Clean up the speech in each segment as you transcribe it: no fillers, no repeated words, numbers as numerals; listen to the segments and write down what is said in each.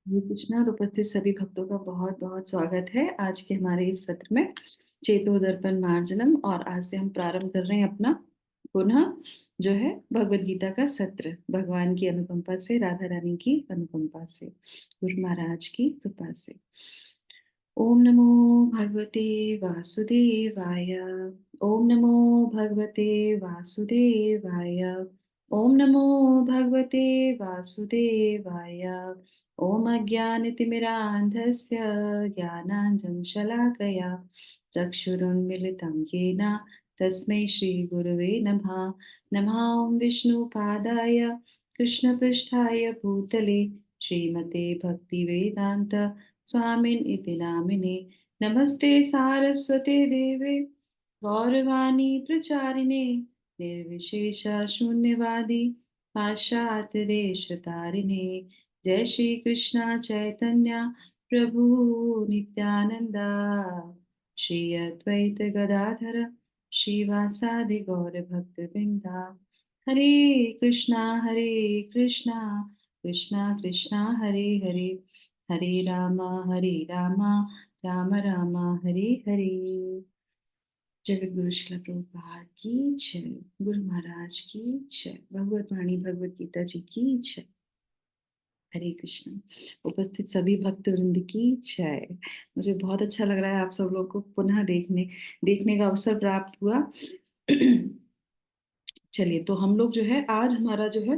हरे कृष्णा और उपस्थित सभी भक्तों का बहुत बहुत स्वागत है आज के हमारे इस सत्र में चेतो दर्पण मार्जनम। और आज से हम प्रारंभ कर रहे हैं अपना पुनः जो है भगवत गीता का सत्र, भगवान की अनुकंपा से, राधा रानी की अनुकंपा से, गुरु महाराज की कृपा से। ओम नमो भगवते वासुदेवाय। ओम नमो भगवते वासुदेवाय। ओम नमो भगवते वासुदेवाय। ओम अज्ञानतिमिरान्धस्य ज्ञानाञ्जनशलाकया चक्षुरुन्मीलितं येन तस्मै श्रीगुरवे नमः। नमः ॐ विष्णुपादाय कृष्णपृष्ठाय भूतले श्रीमते भक्तिवेदान्त स्वामिन् इति नामिने। नमस्ते सारस्वते देवे गौरवाणी प्रचारिणे निर्विशेष शून्यवादी पाश्चात्य देश तारिणे। जय श्री कृष्णा चैतन्य प्रभु नित्यानंदा श्री अद्वैत गदाधर श्रीवासादि गौर भक्त वृंदा। हरे कृष्णा कृष्णा कृष्णा हरे हरे, हरे हरे रामा राम राम हरे हरे। जगत गुरु श्रील प्रभुपाद की जय, गुरु महाराज की जय, भगवत वाणी भगवत गीता जी की जय। हरे कृष्ण। उपस्थित सभी भक्त वृंद की जय। मुझे बहुत अच्छा लग रहा है आप सब लोगों को पुनः देखने का अवसर प्राप्त हुआ। चलिए, तो हम लोग जो है आज हमारा जो है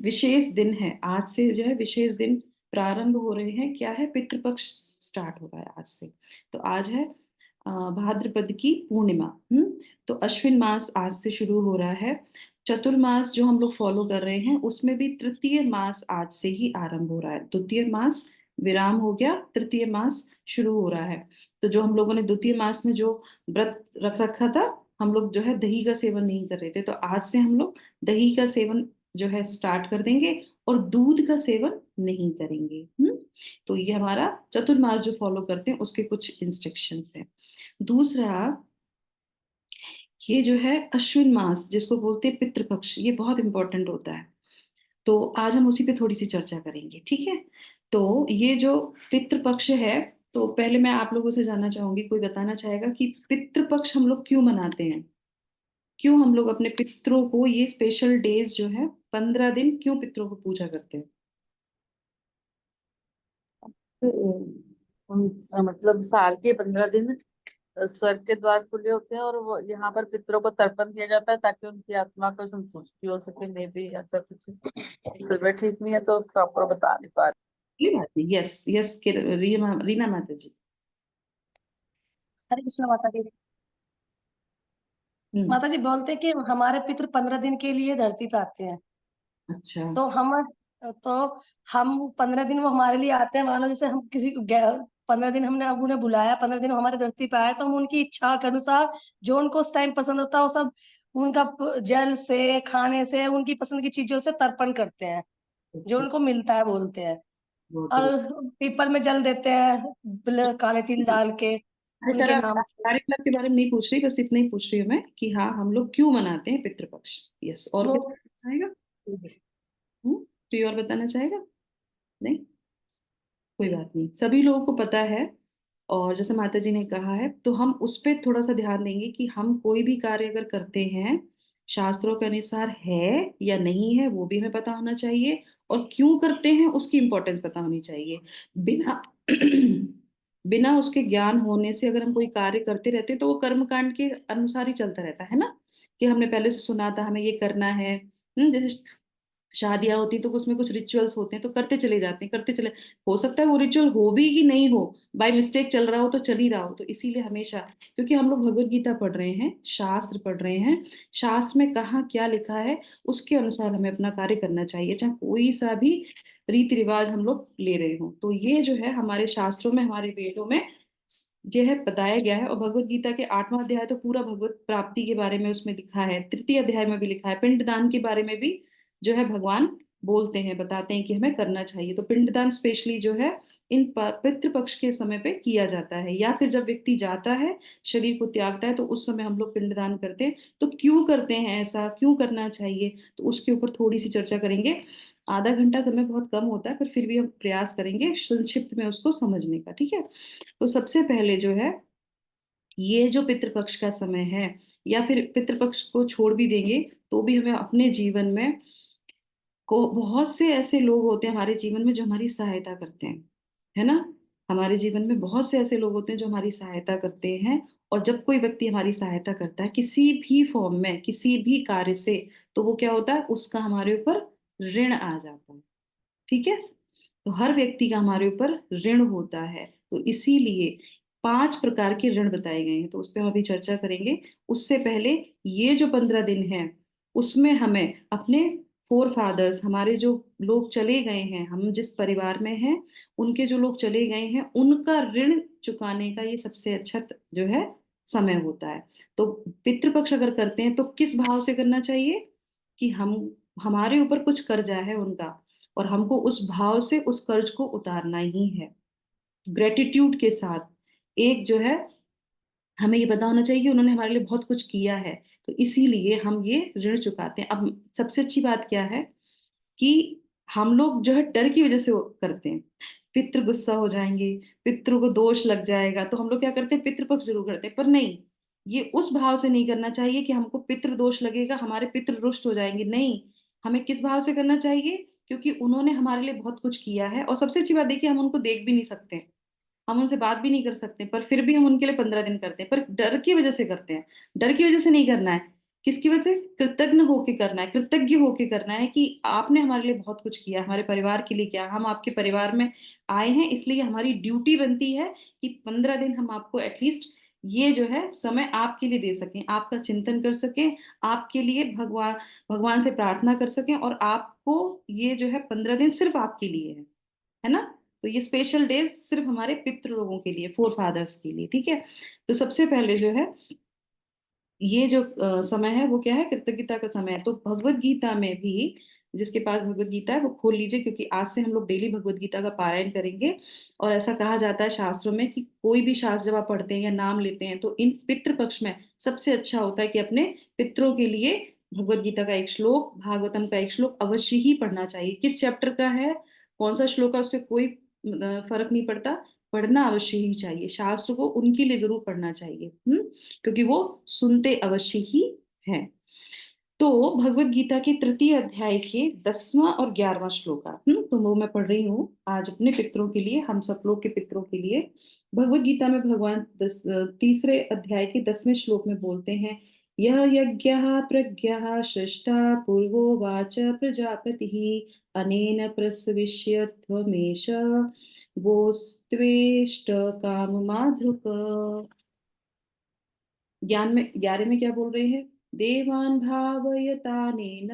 विशेष दिन है। आज से जो है विशेष दिन प्रारंभ हो रहे हैं। क्या है? पितृपक्ष स्टार्ट हो रहा है आज से। तो आज है भाद्रपद की पूर्णिमा। तो अश्विन मास आज से शुरू हो रहा है। चतुर्मास जो हम लोग फॉलो कर रहे हैं उसमें भी तृतीय मास आज से ही आरंभ हो रहा है। द्वितीय मास विराम हो गया, तृतीय मास शुरू हो रहा है। तो जो हम लोगों ने द्वितीय मास में जो व्रत रख रखा था, हम लोग जो है दही का सेवन नहीं कर रहे थे, तो आज से हम लोग दही का सेवन जो है स्टार्ट कर देंगे और दूध का सेवन नहीं करेंगे। तो ये हमारा चतुर्मास जो फॉलो करते हैं उसके कुछ इंस्ट्रक्शंस हैं। दूसरा, ये जो है अश्विन मास जिसको बोलते हैं पितृपक्ष, ये बहुत इंपॉर्टेंट होता है। तो आज हम उसी पे थोड़ी सी चर्चा करेंगे, ठीक है? तो ये जो पितृपक्ष है, तो पहले मैं आप लोगों से जानना चाहूंगी, कोई बताना चाहेगा कि पितृपक्ष हम लोग क्यों मनाते हैं? क्यों हम लोग अपने पितरों को ये स्पेशल डेज जो है 15 दिन क्यों पितरों को पूजा करते हैं? मतलब साल के 15 दिन स्वर्ग के द्वार खुले होते हैं और वो यहाँ पर पितरों को तर्पण किया जाता है ताकि उनकी आत्मा को संतुष्टि हो सके। मे भी ऐसा कुछ तबीयत ठीक नहीं है तो प्रॉपर बता नहीं पा ये बात नहीं। यस यस, रीना माता जी। हरे कृष्ण माता जी। हम्म। माता जी बोलते हैं कि हमारे पितृ 15 दिन के लिए धरती पे आते हैं। अच्छा। तो हम 15 दिन वो हमारे लिए आते हैं। मान लो जैसे हम 15 दिन हमने अब उन्हें बुलाया, 15 दिन वो हमारे धरती पे आए, तो हम उनकी इच्छा के अनुसार जो उनको उस टाइम पसंद होता है वो सब उनका जल से, खाने से, उनकी पसंद की चीजों से तर्पण करते हैं जो ओके। उनको मिलता है, बोलते हैं। बहुत और बढ़िया। पीपल में जल देते हैं काले तिल डाल के अरे उनके तरह नाम से। कार्यक्रम के बारे में नहीं पूछ रही, बस इतना ही पूछ रही हूँ मैं कि हाँ, हम लोग क्यों मनाते हैं पितृपक्ष। यस, और वो कुछ चाहेगा? कोई और बताना चाहेगा? नहीं, कोई बात नहीं, सभी लोगों को पता है। और जैसे माता जी ने कहा है, तो हम उस पर थोड़ा सा ध्यान देंगे कि हम कोई भी कार्य अगर करते हैं, शास्त्रों के अनुसार है या नहीं है वो भी हमें पता होना चाहिए, और क्यों करते हैं उसकी इंपॉर्टेंस पता होनी चाहिए। बिना बिना उसके ज्ञान होने से अगर हम कोई कार्य करते रहते हैं तो वो कर्मकांड के अनुसार ही चलता रहता है ना, कि हमने पहले से सुना था हमें ये करना है। जैसे शादियां होती तो उसमें कुछ रिचुअल्स होते हैं, तो करते चले जाते हैं, करते चले। हो सकता है वो रिचुअल हो भी कि नहीं हो, बाय मिस्टेक चल रहा हो तो चल ही रहा हो। तो इसीलिए हमेशा, क्योंकि हम लोग भगवत गीता पढ़ रहे हैं, शास्त्र पढ़ रहे हैं, शास्त्र में कहाँ क्या लिखा है उसके अनुसार हमें अपना कार्य करना चाहिए, चाहे कोई सा भी रीति रिवाज हम लोग ले रहे हो। तो ये जो है हमारे शास्त्रों में, हमारे वेदों में ये है बताया गया है। और भगवत गीता के 8वां अध्याय तो पूरा भगवत प्राप्ति के बारे में उसमें लिखा है, तृतीय अध्याय में भी लिखा है, पिंडदान के बारे में भी जो है भगवान बोलते हैं, बताते हैं कि हमें करना चाहिए। तो पिंडदान स्पेशली जो है इन पितृपक्ष के समय पे किया जाता है, या फिर जब व्यक्ति जाता है, शरीर को त्यागता है, तो उस समय हम लोग पिंडदान करते हैं। तो क्यों करते हैं ऐसा, क्यों करना चाहिए, तो उसके ऊपर थोड़ी सी चर्चा करेंगे। आधा घंटा समय बहुत कम होता है, पर फिर भी हम प्रयास करेंगे संक्षिप्त में उसको समझने का, ठीक है। तो सबसे पहले जो है, ये जो पितृपक्ष का समय है, या फिर पितृपक्ष को छोड़ भी देंगे तो भी हमें अपने जीवन में को बहुत से ऐसे लोग होते हैं हमारे जीवन में जो हमारी सहायता करते हैं, है ना। हमारे जीवन में बहुत से ऐसे लोग होते हैं जो हमारी सहायता करते हैं, और जब कोई व्यक्ति हमारी सहायता करता है किसी भी फॉर्म में, किसी भी कार्य से, तो वो क्या होता है, उसका हमारे ऊपर ऋण आ जाता है, ठीक है। तो हर व्यक्ति का हमारे ऊपर ऋण होता है, तो इसीलिए 5 प्रकार के ऋण बताए गए हैं, तो उस पर हम अभी चर्चा करेंगे। उससे पहले ये जो 15 दिन है, उसमें हमें अपने फोर फादर्स, हमारे जो लोग चले गए हैं, हम जिस परिवार में हैं, उनके जो लोग चले गए हैं, उनका ऋण चुकाने का ये सबसे अच्छा जो है समय होता है। तो पितृपक्ष अगर करते हैं तो किस भाव से करना चाहिए, कि हम, हमारे ऊपर कुछ कर्जा है उनका, और हमको उस भाव से उस कर्ज को उतारना ही है, ग्रेटिट्यूड के साथ। एक जो है, हमें ये पता होना चाहिए कि उन्होंने हमारे लिए बहुत कुछ किया है, तो इसीलिए हम ये ऋण चुकाते हैं। अब सबसे अच्छी बात क्या है कि हम लोग जो है डर की वजह से वो करते हैं, पितृ गुस्सा हो जाएंगे, पितृ को दोष लग जाएगा, तो हम लोग क्या करते हैं, पितृपक्ष जरूर करते हैं। पर नहीं, ये उस भाव से नहीं करना चाहिए कि हमको पितृ दोष लगेगा, हमारे पितृ रुष्ट हो जाएंगे, नहीं। हमें किस भाव से करना चाहिए, क्योंकि उन्होंने हमारे लिए बहुत कुछ किया है। और सबसे अच्छी बात देखिए, हम उनको देख भी नहीं सकते, हम उनसे बात भी नहीं कर सकते, पर फिर भी हम उनके लिए 15 दिन करते हैं, पर डर की वजह से करते हैं। डर की वजह से नहीं करना है, किसकी वजह से, कृतज्ञ होके करना है, कृतज्ञ होके करना है कि आपने हमारे लिए बहुत कुछ किया, हमारे परिवार के लिए किया, हम आपके परिवार में आए हैं, इसलिए हमारी ड्यूटी बनती है कि 15 दिन हम आपको एटलीस्ट ये जो है समय आपके लिए दे सकें, आपका चिंतन कर सकें, आपके लिए भगवान भगवान से प्रार्थना कर सकें, और आपको ये जो है 15 दिन सिर्फ आपके लिए है ना। तो ये स्पेशल डेज सिर्फ हमारे पितृ लोगों के लिए, फोर फादर्स के लिए, ठीक है। तो सबसे पहले जो है, ये जो समय है वो क्या है, कृतज्ञता का समय है। तो भगवत गीता में भी, जिसके पास भगवत गीता है वो खोल लीजिए, क्योंकि आज से हम लोग डेली भगवत गीता का पारायण करेंगे। और ऐसा कहा जाता है शास्त्रों में कि कोई भी शास्त्र जब आप पढ़ते हैं या नाम लेते हैं, तो इन पितृ पक्ष में सबसे अच्छा होता है कि अपने पितरों के लिए भगवत गीता का एक श्लोक, भागवतम का एक श्लोक अवश्य ही पढ़ना चाहिए। किस चैप्टर का है, कौन सा श्लोक है, उससे कोई फर्क नहीं पड़ता, पढ़ना अवश्य ही चाहिए, शास्त्र को उनके लिए जरूर पढ़ना चाहिए, क्योंकि वो सुनते अवश्य ही हैं। तो भगवत गीता के तृतीय अध्याय के 10वां और 11वां श्लोक, तो वो मैं पढ़ रही हूँ आज अपने पितरों के लिए, हम सब लोग के पितरों के लिए। भगवत गीता में भगवान तीसरे अध्याय के 10वें श्लोक में बोलते हैं, यह यज्ञ प्रज्ञा सृष्टा पूर्वो वाच प्रजापति अनेन प्रसविष्य त्वमेष गोस्त्वेष्ट काम माधुक। ज्ञान में 11 में क्या बोल रहे हैं, देवान भावयतानेन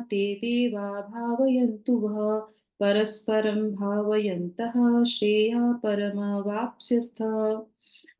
ते देवा भावयन्तु वः परस्परं भावयन्तः श्रेया परमवाप्स्यथ।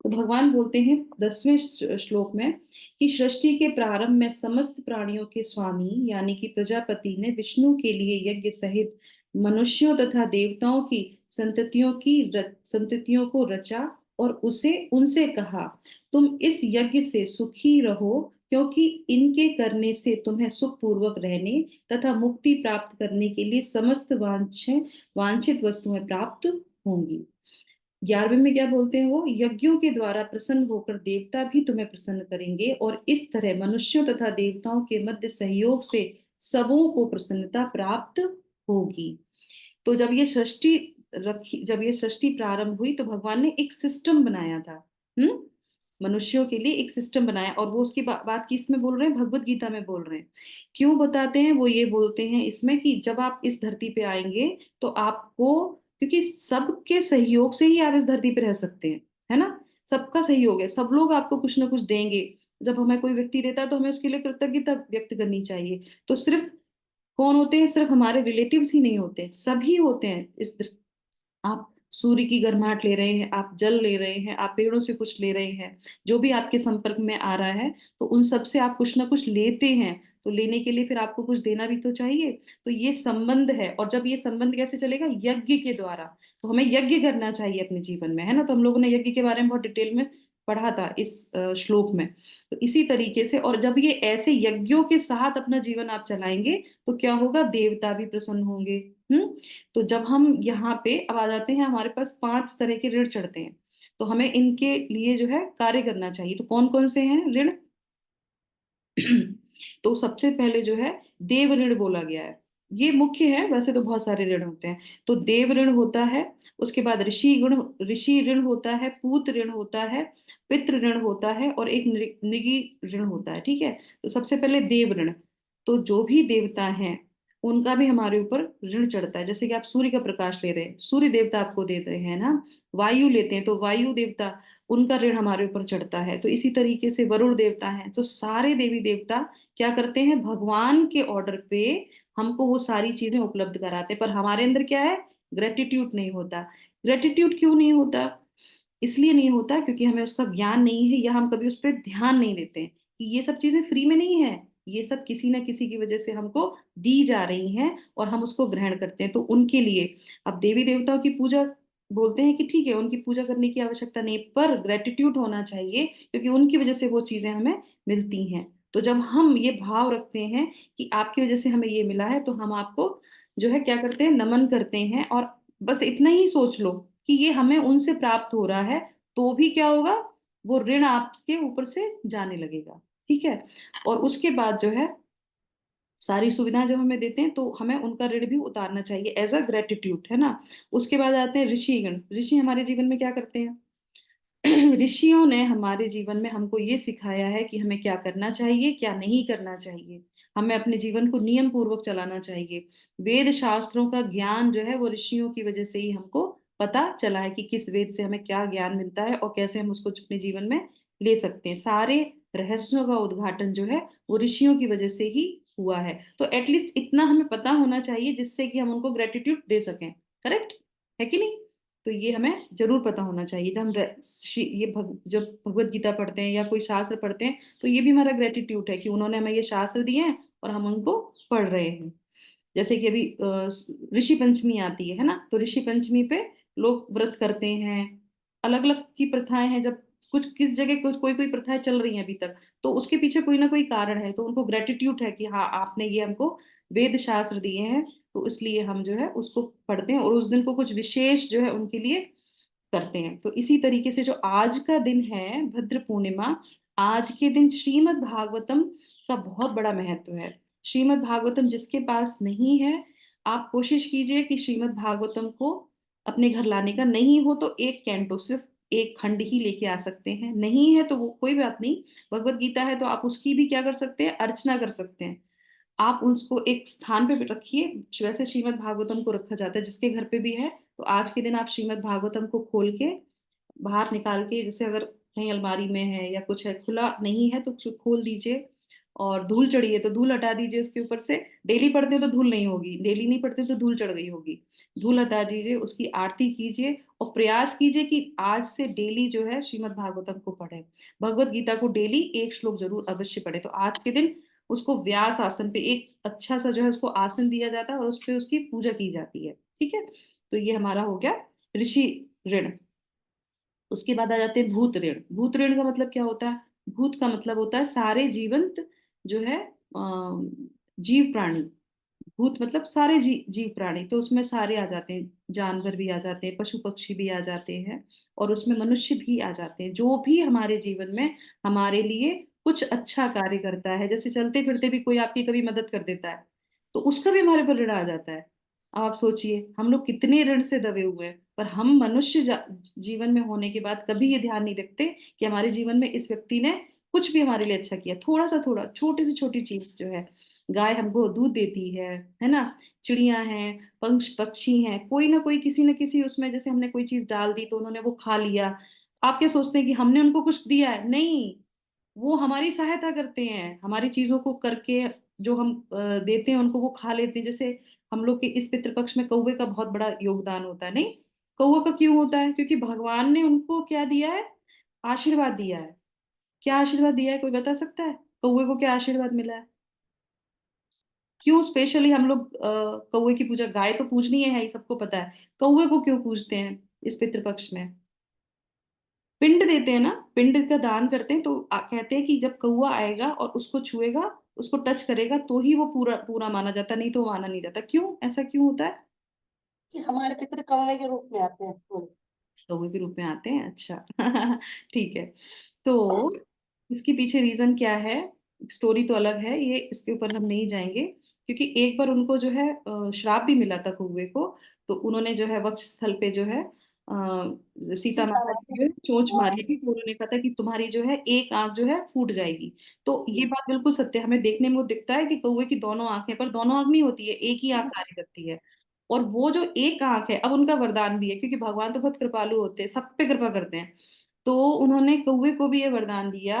तो भगवान बोलते हैं 10वें श्लोक में कि सृष्टि के प्रारंभ में समस्त प्राणियों के स्वामी यानी कि प्रजापति ने विष्णु के लिए यज्ञ सहित मनुष्यों तथा देवताओं की संततियों को रचा, और उसे उनसे कहा, तुम इस यज्ञ से सुखी रहो, क्योंकि इनके करने से तुम्हें सुखपूर्वक रहने तथा मुक्ति प्राप्त करने के लिए समस्त वांछित वस्तुएं प्राप्त होंगी। 11वें में क्या बोलते हैं वो, यज्ञों के द्वारा प्रसन्न होकर देवता भी तुम्हें प्रसन्न करेंगे, और इस तरह मनुष्यों तथा देवताओं के मध्य सहयोग से सबों को प्रसन्नता प्राप्त होगी। तो जब ये सृष्टि प्रारंभ हुई, तो भगवान ने एक सिस्टम बनाया था, मनुष्यों के लिए एक सिस्टम बनाया, और वो उसकी बात की इसमें बोल रहे हैं, भगवत गीता में बोल रहे हैं। क्यों बताते हैं, वो ये बोलते हैं इसमें कि जब आप इस धरती पे आएंगे, तो आपको, क्योंकि सबके सहयोग से ही आप इस धरती पे रह सकते हैं, है ना। सबका सहयोग है, सब लोग आपको कुछ ना कुछ देंगे। जब हमें कोई व्यक्ति देता है तो हमें उसके लिए कृतज्ञता व्यक्त करनी चाहिए। तो सिर्फ कौन होते हैं, सिर्फ हमारे रिलेटिव्स ही नहीं होते, सभी होते हैं आप सूर्य की गर्माहट ले रहे हैं, आप जल ले रहे हैं, आप पेड़ों से कुछ ले रहे हैं, जो भी आपके संपर्क में आ रहा है, तो उन सब से आप कुछ ना कुछ लेते हैं। तो लेने के लिए फिर आपको कुछ देना भी तो चाहिए। तो ये संबंध है, और जब ये संबंध कैसे चलेगा, यज्ञ के द्वारा। तो हमें यज्ञ करना चाहिए अपने जीवन में, है ना। तो हम लोगों ने यज्ञ के बारे में बहुत डिटेल में पढ़ा था इस श्लोक में। तो इसी तरीके से, और जब ये ऐसे यज्ञों के साथ अपना जीवन आप चलाएंगे तो क्या होगा, देवता भी प्रसन्न होंगे। तो जब हम यहाँ पे अब आ जाते हैं, हमारे पास 5 तरह के ऋण चढ़ते हैं, तो हमें इनके लिए जो है कार्य करना चाहिए। तो कौन कौन से हैं ऋण? तो सबसे पहले जो है देव ऋण बोला गया है, ये मुख्य है, वैसे तो बहुत सारे ऋण होते हैं। तो देव ऋण होता है, उसके बाद ऋषि ऋण होता है, पूत ऋण होता है, पितृ ऋण होता है, और एक नृगी ऋण होता है। ठीक है। तो सबसे पहले देव ऋण। तो जो भी देवता हैं उनका भी हमारे ऊपर ऋण चढ़ता है। जैसे कि आप सूर्य का प्रकाश ले रहे हैं, सूर्य देवता आपको देते हैं ना। वायु लेते हैं तो वायु देवता, उनका ऋण हमारे ऊपर चढ़ता है। तो इसी तरीके से वरुण देवता हैं। तो सारे देवी देवता क्या करते हैं, भगवान के ऑर्डर पे हमको वो सारी चीजें उपलब्ध कराते हैं। पर हमारे अंदर क्या है, ग्रेटिट्यूड नहीं होता। ग्रेटिट्यूड क्यों नहीं होता? इसलिए नहीं होता क्योंकि हमें उसका ज्ञान नहीं है, या हम कभी उस पर ध्यान नहीं देते हैं कि ये सब चीजें फ्री में नहीं है, ये सब किसी ना किसी की वजह से हमको दी जा रही हैं, और हम उसको ग्रहण करते हैं। तो उनके लिए अब देवी देवताओं की पूजा बोलते हैं कि ठीक है, उनकी पूजा करने की आवश्यकता नहीं, पर ग्रेटिट्यूड होना चाहिए, क्योंकि उनकी वजह से वो चीजें हमें मिलती हैं। तो जब हम ये भाव रखते हैं कि आपकी वजह से हमें ये मिला है, तो हम आपको जो है क्या करते हैं, नमन करते हैं। और बस इतना ही सोच लो कि ये हमें उनसे प्राप्त हो रहा है, तो भी क्या होगा, वो ऋण आपके ऊपर से जाने लगेगा। ठीक है। और उसके बाद जो है सारी सुविधाएं जब हमें देते हैं, तो हमें उनका ऋण भी उतारना चाहिए एज अ ग्रेटिट्यूड, है ना। उसके बाद आते हैं ऋषिगण। ऋषि हमारे जीवन में क्या करते हैं? ऋषियों ने हमारे जीवन में हमको ये सिखाया है कि हमें क्या करना चाहिए, क्या नहीं करना चाहिए। हमें अपने जीवन को नियम पूर्वक चलाना चाहिए। वेद शास्त्रों का ज्ञान जो है वो ऋषियों की वजह से ही हमको पता चला है कि किस वेद से हमें क्या ज्ञान मिलता है और कैसे हम उसको अपने जीवन में ले सकते हैं। सारे रहस्यों का उद्घाटन जो है वो ऋषियों की वजह से ही हुआ है। तो एटलीस्ट इतना हमें पता होना चाहिए जिससे कि हम उनको ग्रेटिट्यूड दे सकें। करेक्ट है कि नहीं? तो ये हमें जरूर पता होना चाहिए। जब हम जब भगवत गीता पढ़ते हैं या कोई शास्त्र पढ़ते हैं, तो ये भी हमारा ग्रेटिट्यूड है कि उन्होंने हमें ये शास्त्र दिए हैं और हम उनको पढ़ रहे हैं। जैसे कि अभी ऋषि पंचमी आती है ना, तो ऋषि पंचमी पे लोग व्रत करते हैं। अलग अलग की प्रथाएं हैं, जब कुछ किस जगह कुछ कोई कोई प्रथाएं चल रही हैं अभी तक, तो उसके पीछे कोई ना कोई कारण है। तो उनको ग्रेटिट्यूड है कि हाँ, आपने ये हमको वेद शास्त्र दिए हैं, तो इसलिए हम जो है उसको पढ़ते हैं और उस दिन को कुछ विशेष जो है उनके लिए करते हैं। तो इसी तरीके से जो आज का दिन है भद्र पूर्णिमा, आज के दिन श्रीमद् भागवतम का बहुत बड़ा महत्व है। श्रीमद् भागवतम जिसके पास नहीं है, आप कोशिश कीजिए कि श्रीमद् भागवतम को अपने घर लाने का। नहीं हो तो एक कैंटो, सिर्फ एक खंड ही लेके आ सकते हैं। नहीं है तो वो कोई बात नहीं, भगवत गीता है तो आप उसकी भी क्या कर सकते हैं, अर्चना कर सकते हैं। आप उसको एक स्थान पे रखिए। वैसे श्रीमद् भागवतम को रखा जाता है जिसके घर पे भी है, तो आज के दिन आप श्रीमद् भागवतम को खोल के बाहर निकाल के, जैसे अगर कहीं अलमारी में है या कुछ है, खुला नहीं है तो खोल दीजिए। और धूल चढ़ी है तो धूल हटा दीजिए उसके ऊपर से। डेली पढ़ते हो तो धूल नहीं होगी, डेली नहीं पढ़ते तो धूल चढ़ गई होगी। धूल हटा दीजिए, उसकी आरती कीजिए और प्रयास कीजिए कि आज से डेली जो है श्रीमद् भागवतम को पढ़े। भगवत गीता को डेली एक श्लोक जरूर अवश्य पढ़े। तो आज के दिन उसको व्यास आसन पे एक अच्छा सा जो है उसको आसन दिया जाता है और उस पे उसकी पूजा की जाती है। ठीक है। तो ये हमारा हो गया ऋषि ऋण। उसके बाद आ जाते हैं भूत ऋण। भूत ऋण का मतलब क्या होता है? भूत का मतलब होता है सारे जीवंत जो है जीव प्राणी। भूत मतलब सारे जीव प्राणी, तो उसमें सारे आ जाते हैं, जानवर भी आ जाते हैं, पशु पक्षी भी आ जाते हैं, और उसमें मनुष्य भी आ जाते हैं। जो भी हमारे जीवन में हमारे लिए कुछ अच्छा कार्य करता है, जैसे चलते फिरते भी कोई आपकी कभी मदद कर देता है, तो उसका भी हमारे पर ऋण आ जाता है। अब आप सोचिए हम लोग कितने ऋण से दबे हुए हैं, पर हम मनुष्य जीवन में होने के बाद कभी ये ध्यान नहीं रखते कि हमारे जीवन में इस व्यक्ति ने कुछ भी हमारे लिए अच्छा किया। थोड़ा सा, थोड़ा छोटी से छोटी चीज जो है, गाय हमको दूध देती है ना, चिड़िया हैं, पक्षी हैं, कोई ना कोई किसी न किसी उसमें, जैसे हमने कोई चीज डाल दी तो उन्होंने वो खा लिया। आप क्या सोचते हैं कि हमने उनको कुछ दिया है? नहीं, वो हमारी सहायता करते हैं, हमारी चीजों को करके जो हम देते हैं उनको वो खा लेते हैं। जैसे हम लोग के इस पितृपक्ष में कौवे का बहुत बड़ा योगदान होता है। नहीं, कौवे का क्यों होता है? क्योंकि भगवान ने उनको क्या दिया है, आशीर्वाद दिया है। क्या आशीर्वाद दिया है, कोई बता सकता है? कौवे को क्या आशीर्वाद मिला है? क्यों स्पेशली हम लोग कौवे की पूजा, गाय तो पूजनीय है, ये सबको पता है, कौवे को क्यों पूजते हैं इस पितृपक्ष में? पिंड देते हैं ना, पिंड का दान करते हैं, तो कहते हैं कि जब कौवा आएगा और उसको छुएगा, उसको टच करेगा, तो ही वो पूरा पूरा माना जाता, नहीं तो माना नहीं जाता। क्यों, ऐसा क्यों होता है? कि हमारे पितृ कौवे के रूप में आते हैं। कौवे के रूप में आते हैं, अच्छा। ठीक है। तो इसके पीछे रीजन क्या है, स्टोरी तो अलग है, ये इसके ऊपर हम नहीं जाएंगे, क्योंकि एक बार उनको जो है श्राप भी मिला था कौवे को। तो उन्होंने जो है वक्ष स्थल पे जो है सीता सीता माता की माता जो है चोंच को मारी थी, तो उन्होंने कहा था कि तुम्हारी जो है एक आंख जो है फूट जाएगी। तो ये बात बिल्कुल सत्य है, हमें देखने में वो दिखता है कि कौवे की दोनों आंखें, पर दोनों आंख नहीं होती है, एक ही आंख कार्य करती है। और वो जो एक आंख है, अब उनका वरदान भी है, क्योंकि भगवान तो बहुत कृपालु होते हैं, सब पे कृपा करते हैं। तो उन्होंने कौवे को भी ये वरदान दिया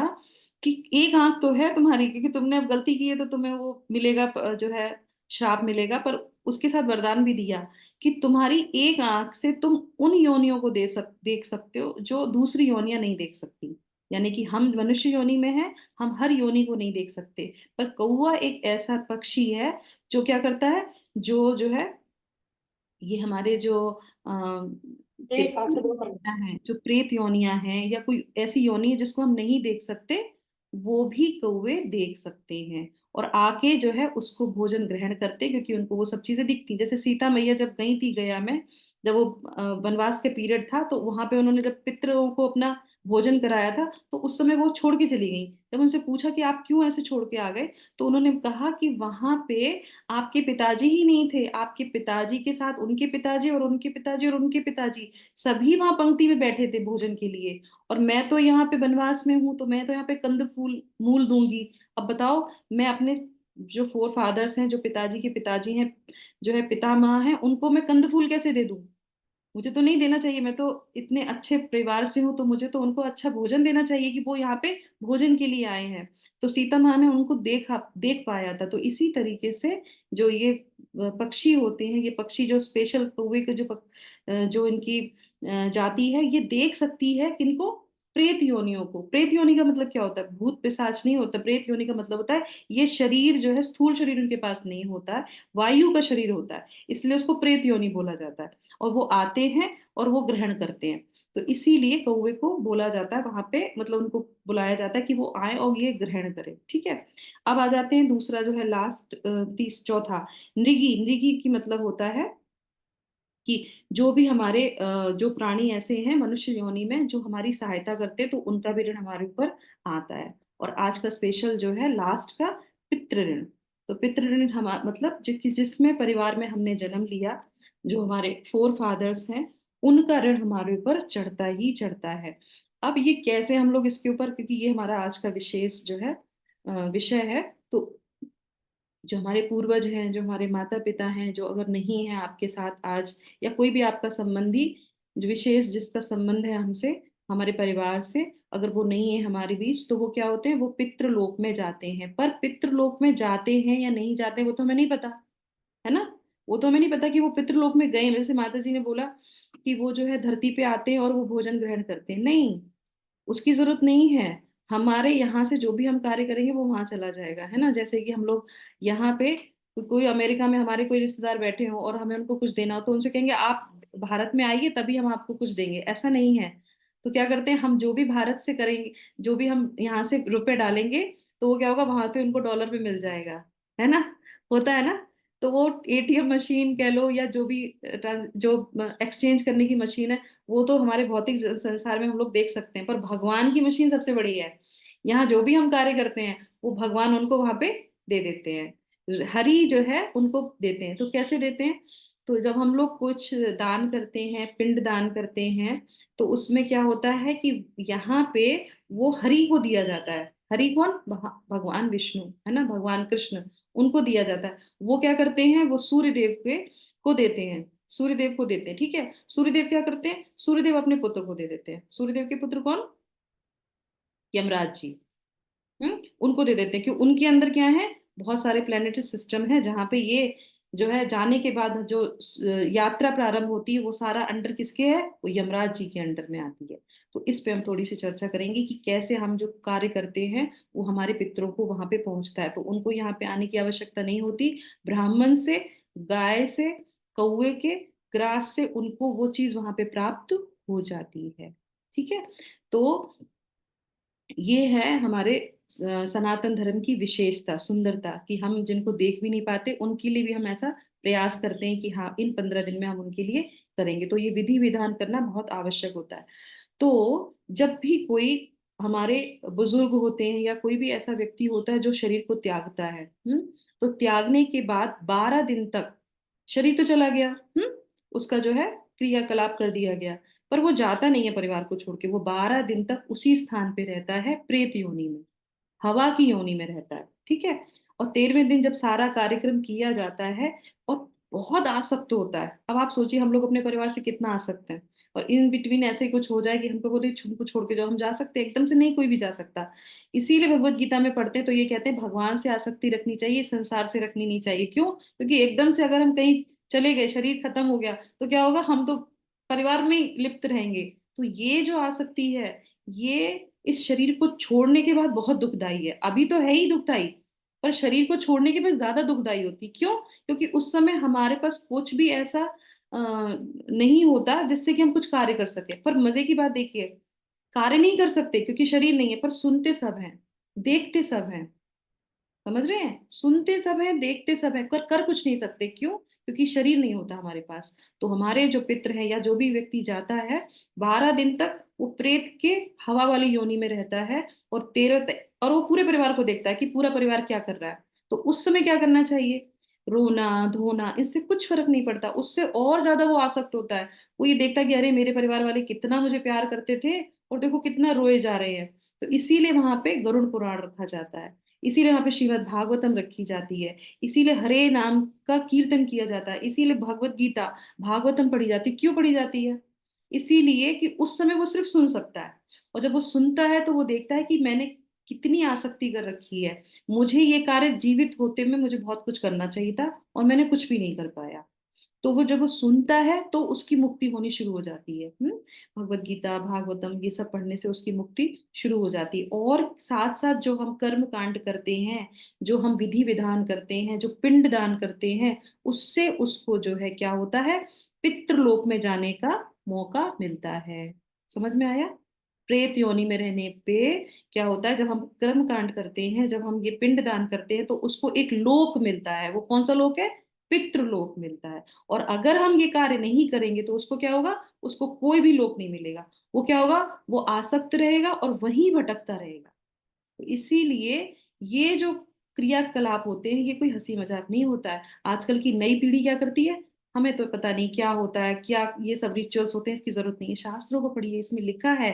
कि एक आंख तो है तुम्हारी, क्योंकि तुमने अब गलती की है तो तुम्हें वो मिलेगा, जो है श्राप मिलेगा, पर उसके साथ वरदान भी दिया कि तुम्हारी एक आंख से तुम उन योनियों को देख सकते हो जो दूसरी योनियां नहीं देख सकती। यानी कि हम मनुष्य योनि में हैं, हम हर योनि को नहीं देख सकते, पर कौवा एक ऐसा पक्षी है जो क्या करता है, जो जो है ये हमारे जो एक आंख से दो कर योनियां हैं, जो प्रेत योनियां हैं, या कोई ऐसी योनि है जिसको हम नहीं देख सकते, वो भी कौवे देख सकते हैं। और आके जो है उसको भोजन ग्रहण करते हैं, क्योंकि उनको वो सब चीजें दिखती। जैसे सीता मैया जब गई थी गया में, जब वो वनवास के पीरियड था, तो वहां पे उन्होंने जब पितरों को अपना भोजन कराया था, तो उस समय वो छोड़ के चली गई। जब उनसे पूछा कि आप क्यों ऐसे छोड़ के आ गए, तो उन्होंने कहा कि वहां पे आपके पिताजी ही नहीं थे, आपके पिताजी के साथ उनके पिताजी और उनके पिताजी और उनके पिताजी, सभी वहां पंक्ति में बैठे थे भोजन के लिए। और मैं तो यहाँ पे वनवास में हूँ, तो मैं तो यहाँ पे कंद फूल मूल दूंगी। अब बताओ, मैं अपने जो फोर फादर्स हैं, जो पिताजी के पिताजी हैं, जो है पितामह हैं, उनको मैं कंद फूल कैसे दे दूं? मुझे तो नहीं देना चाहिए, मैं तो इतने अच्छे परिवार से हूँ, तो मुझे तो उनको अच्छा भोजन देना चाहिए कि वो यहाँ पे भोजन के लिए आए हैं। तो सीता माँ ने उनको देख पाया था। तो इसी तरीके से जो ये पक्षी होते हैं, ये पक्षी जो स्पेशल कौवे के जो इनकी जाति है, ये देख सकती है किनको? प्रेत योनियों को। प्रेत योनि का मतलब क्या होता है? भूत पिशाच नहीं होता। प्रेत योनि का मतलब होता है ये शरीर जो है, स्थूल शरीर उनके पास नहीं होता है, वायु का शरीर होता है, इसलिए उसको प्रेत योनि बोला जाता है। और वो आते हैं और वो ग्रहण करते हैं। तो इसीलिए कौवे को बोला जाता है वहां पे, मतलब उनको बुलाया जाता है कि वो आए और ये ग्रहण करें। ठीक है। अब आ जाते हैं दूसरा जो है लास्ट, चौथा, नृगी। नृगी की मतलब होता है कि जो भी हमारे जो प्राणी ऐसे हैं मनुष्य योनि में जो हमारी सहायता करते हैं, तो उनका भी ऋण हमारे ऊपर आता है। और आज का स्पेशल जो है लास्ट का, पितृ ऋण। तो पितृ ऋण हम मतलब जिसमें परिवार में हमने जन्म लिया, जो हमारे फोर फादर्स हैं, उनका ऋण हमारे ऊपर चढ़ता ही चढ़ता है। अब ये कैसे हम लोग इसके ऊपर, क्योंकि ये हमारा आज का विशेष जो है विषय है, तो जो हमारे पूर्वज हैं, जो हमारे माता पिता हैं, जो अगर नहीं है आपके साथ आज, या कोई भी आपका संबंधी जो विशेष जिसका संबंध है हमसे, हमारे परिवार से, अगर वो नहीं है हमारे बीच, तो वो क्या होते हैं, वो पितृलोक में जाते हैं। पर पितृलोक में जाते हैं या नहीं जाते, वो तो हमें नहीं पता, है ना। वो तो हमें नहीं पता कि वो पितृलोक में गए। जैसे माता जी ने बोला कि वो जो है धरती पे आते हैं और वो भोजन ग्रहण करते हैं, नहीं, उसकी जरूरत नहीं है। हमारे यहाँ से जो भी हम कार्य करेंगे वो वहां चला जाएगा, है ना। जैसे कि हम लोग यहाँ पे, कोई अमेरिका में हमारे कोई रिश्तेदार बैठे हो और हमें उनको कुछ देना हो, तो उनसे कहेंगे आप भारत में आइए तभी हम आपको कुछ देंगे, ऐसा नहीं है। तो क्या करते हैं हम, जो भी भारत से करेंगे, जो भी हम यहाँ से रुपए डालेंगे, तो वो क्या होगा, वहां पे उनको डॉलर पे मिल जाएगा, है ना। होता है ना। तो वो एटीएम मशीन कह लो, या जो भी जो एक्सचेंज करने की मशीन है, वो तो हमारे भौतिक संसार में हम लोग देख सकते हैं, पर भगवान की मशीन सबसे बड़ी है। यहाँ जो भी हम कार्य करते हैं, वो भगवान उनको वहां पे दे देते हैं, हरि जो है उनको देते हैं। तो कैसे देते हैं? तो जब हम लोग कुछ दान करते हैं, पिंड दान करते हैं, तो उसमें क्या होता है कि यहाँ पे वो हरि को दिया जाता है। हरि कौन? भगवान विष्णु, है ना, भगवान कृष्ण, उनको दिया जाता है। वो क्या करते हैं, वो सूर्य देव के को देते हैं, सूर्यदेव को देते हैं। ठीक है। सूर्यदेव क्या करते हैं, सूर्यदेव अपने पुत्र को दे देते हैं। सूर्यदेव के पुत्र कौन? यमराज जी। उनको दे देते हैं, क्यों? उनके अंदर क्या है, बहुत सारे प्लेनेटरी सिस्टम है, जहाँ पे ये जो है जाने के बाद जो यात्रा प्रारंभ होती है, वो सारा अंडर किसके है, वो यमराज जी के अंडर में आती है। तो इस पे हम थोड़ी सी चर्चा करेंगे कि कैसे हम जो कार्य करते हैं वो हमारे पितरों को वहां पे पहुंचता है। तो उनको यहाँ पे आने की आवश्यकता नहीं होती। ब्राह्मण से, गाय से, कौवे के ग्रास से उनको वो चीज वहां पे प्राप्त हो जाती है। ठीक है। तो ये है हमारे सनातन धर्म की विशेषता, सुंदरता, कि हम जिनको देख भी नहीं पाते उनके लिए भी हम ऐसा प्रयास करते हैं कि हाँ इन 15 दिन में हम उनके लिए करेंगे। तो ये विधि विधान करना बहुत आवश्यक होता है। तो जब भी कोई हमारे बुजुर्ग होते हैं या कोई भी ऐसा व्यक्ति होता है जो शरीर को त्यागता है, तो त्यागने के बाद 12 दिन तक शरीर तो चला गया, उसका जो है क्रियाकलाप कर दिया गया, पर वो जाता नहीं है परिवार को छोड़ के। वो 12 दिन तक उसी स्थान पे रहता है, प्रेत योनि में, हवा की योनि में रहता है। ठीक है। और 13वें दिन जब सारा कार्यक्रम किया जाता है और बहुत आसक्त होता है, अब आप सोचिए हम लोग अपने परिवार से कितना आसक्त हैं, और इन बिटवीन ऐसे ही कुछ हो जाए कि हमको बोले हमको छोड़ के जाओ, हम जा सकते हैं? एकदम से नहीं, कोई भी जा सकता। इसीलिए भगवत गीता में पढ़ते हैं तो ये कहते हैं भगवान से आसक्ति रखनी चाहिए, संसार से रखनी नहीं चाहिए। क्यों? क्योंकि एकदम से अगर हम कहीं चले गए, शरीर खत्म हो गया, तो क्या होगा? हम तो परिवार में ही लिप्त रहेंगे। तो ये जो आसक्ति है, ये इस शरीर को छोड़ने के बाद बहुत दुखदाई है। अभी तो है ही दुखदाई, पर शरीर को छोड़ने के बाद ज्यादा दुखदाई होती। क्यों? क्योंकि उस समय हमारे पास कुछ भी ऐसा नहीं होता जिससे कि हम कुछ कार्य कर सके। पर मजे की बात देखिए, कार्य नहीं कर सकते क्योंकि शरीर नहीं है, पर सुनते सब हैं, देखते सब हैं। समझ रहे हैं? सुनते सब हैं, देखते सब हैं, कर कुछ नहीं सकते। क्यों? क्योंकि शरीर नहीं होता हमारे पास। तो हमारे जो पित्र हैं या जो भी व्यक्ति जाता है, 12 दिन तक वो प्रेत के हवा वाली योनि में रहता है, और और वो पूरे परिवार को देखता है कि पूरा परिवार क्या कर रहा है। तो उस समय क्या करना चाहिए? रोना धोना, इससे कुछ फर्क नहीं पड़ता, उससे और ज्यादा वो आसक्त होता है। वो ये देखता है कि अरे मेरे परिवार वाले कितना मुझे प्यार करते थे, और देखो कितना रोए जा रहे हैं। तो इसीलिए वहां पे गरुड़ पुराण रखा जाता है, इसीलिए वहां पे श्रीमद् भागवतम रखी जाती है, इसीलिए हरे नाम का कीर्तन किया जाता है, इसीलिए भगवत गीता भागवतम पढ़ी जाती है। क्यों पढ़ी जाती है? इसीलिए कि उस समय वो सिर्फ सुन सकता है, और जब वो सुनता है तो वो देखता है कि मैंने कितनी आसक्ति कर रखी है, मुझे ये कार्य जीवित होते में मुझे बहुत कुछ करना चाहिए था और मैंने कुछ भी नहीं कर पाया। तो वो जब वो सुनता है तो उसकी मुक्ति होनी शुरू हो जाती है। भगवत गीता भागवतम ये सब पढ़ने से उसकी मुक्ति शुरू हो जाती है। और साथ साथ जो हम कर्म कांड करते हैं, जो हम विधि विधान करते हैं, जो पिंड दान करते हैं, उससे उसको जो है क्या होता है? पितृलोक में जाने का मौका मिलता है। समझ में आया? प्रेत योनि में रहने पे क्या होता है? जब हम कर्म कांड करते हैं, जब हम ये पिंड दान करते हैं, तो उसको एक लोक मिलता है। वो कौन सा लोक है? पितृलोक मिलता है। और अगर हम ये कार्य नहीं करेंगे तो उसको क्या होगा? उसको कोई भी लोक नहीं मिलेगा। वो क्या होगा? वो आसक्त रहेगा और वहीं भटकता रहेगा। तो इसीलिए ये जो क्रियाकलाप होते हैं, ये कोई हंसी मजाक नहीं होता है। आजकल की नई पीढ़ी क्या करती है? हमें तो पता नहीं क्या होता है, क्या ये सब रिचुअल्स होते हैं, इसकी जरूरत नहीं है। शास्त्रों को पढ़िए, इसमें लिखा है,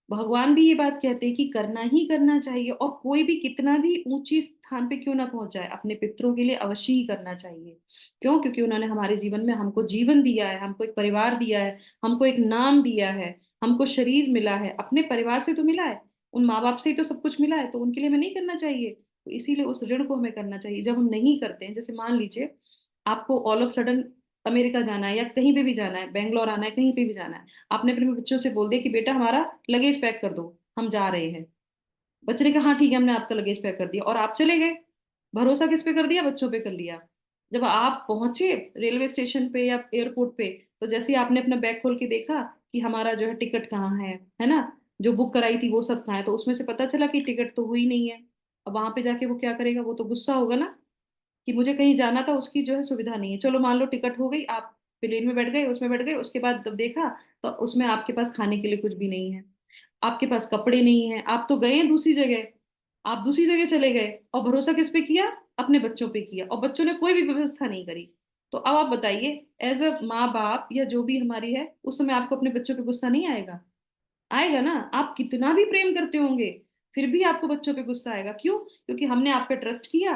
भगवान भी ये बात कहते हैं कि करना ही करना चाहिए। और कोई भी कितना भी ऊंची स्थान पे क्यों ना पहुंच जाए, अपने पितरों के लिए अवश्य ही करना चाहिए। क्यों? क्योंकि उन्होंने हमारे जीवन में हमको जीवन दिया है, हमको एक परिवार दिया है, हमको एक नाम दिया है, हमको शरीर मिला है, अपने परिवार से तो मिला है, उन माँ बाप से ही तो सब कुछ मिला है। तो उनके लिए हमें नहीं करना चाहिए? तो इसीलिए उस ऋण को हमें करना चाहिए। जब हम नहीं करते हैं, जैसे मान लीजिए आपको ऑल ऑफ सडन अमेरिका जाना है या कहीं पे भी जाना है, बेंगलोर आना है, कहीं पे भी जाना है, आपने अपने बच्चों से बोल दिया कि बेटा हमारा लगेज पैक कर दो, हम जा रहे हैं। बच्चे ने कहा हाँ ठीक है, हमने आपका लगेज पैक कर दिया, और आप चले गए। भरोसा किस पे कर दिया? बच्चों पे कर लिया। जब आप पहुंचे रेलवे स्टेशन पे या एयरपोर्ट पे, तो जैसे ही आपने अपना बैग खोल के देखा कि हमारा जो है टिकट कहाँ है ना, जो बुक कराई थी वो सब कहाँ है, तो उसमें से पता चला कि टिकट तो हुई नहीं है। अब वहां पे जाके वो क्या करेगा? वो तो गुस्सा होगा ना कि मुझे कहीं जाना था, उसकी जो है सुविधा नहीं है। चलो मान लो टिकट हो गई, आप प्लेन में बैठ गए, उसमें बैठ गए, उसके बाद जब देखा तो उसमें आपके पास खाने के लिए कुछ भी नहीं है, आपके पास कपड़े नहीं है, आप तो गए दूसरी जगह, आप दूसरी जगह चले गए, और भरोसा किस पे किया? अपने बच्चों पे किया, और बच्चों ने कोई भी व्यवस्था नहीं करी। तो अब आप बताइए, एज अ माँ बाप या जो भी हमारी है, उस समय आपको अपने बच्चों पे गुस्सा नहीं आएगा? आएगा ना। आप कितना भी प्रेम करते होंगे, फिर भी आपको बच्चों पे गुस्सा आएगा। क्यों? क्योंकि हमने आप पे ट्रस्ट किया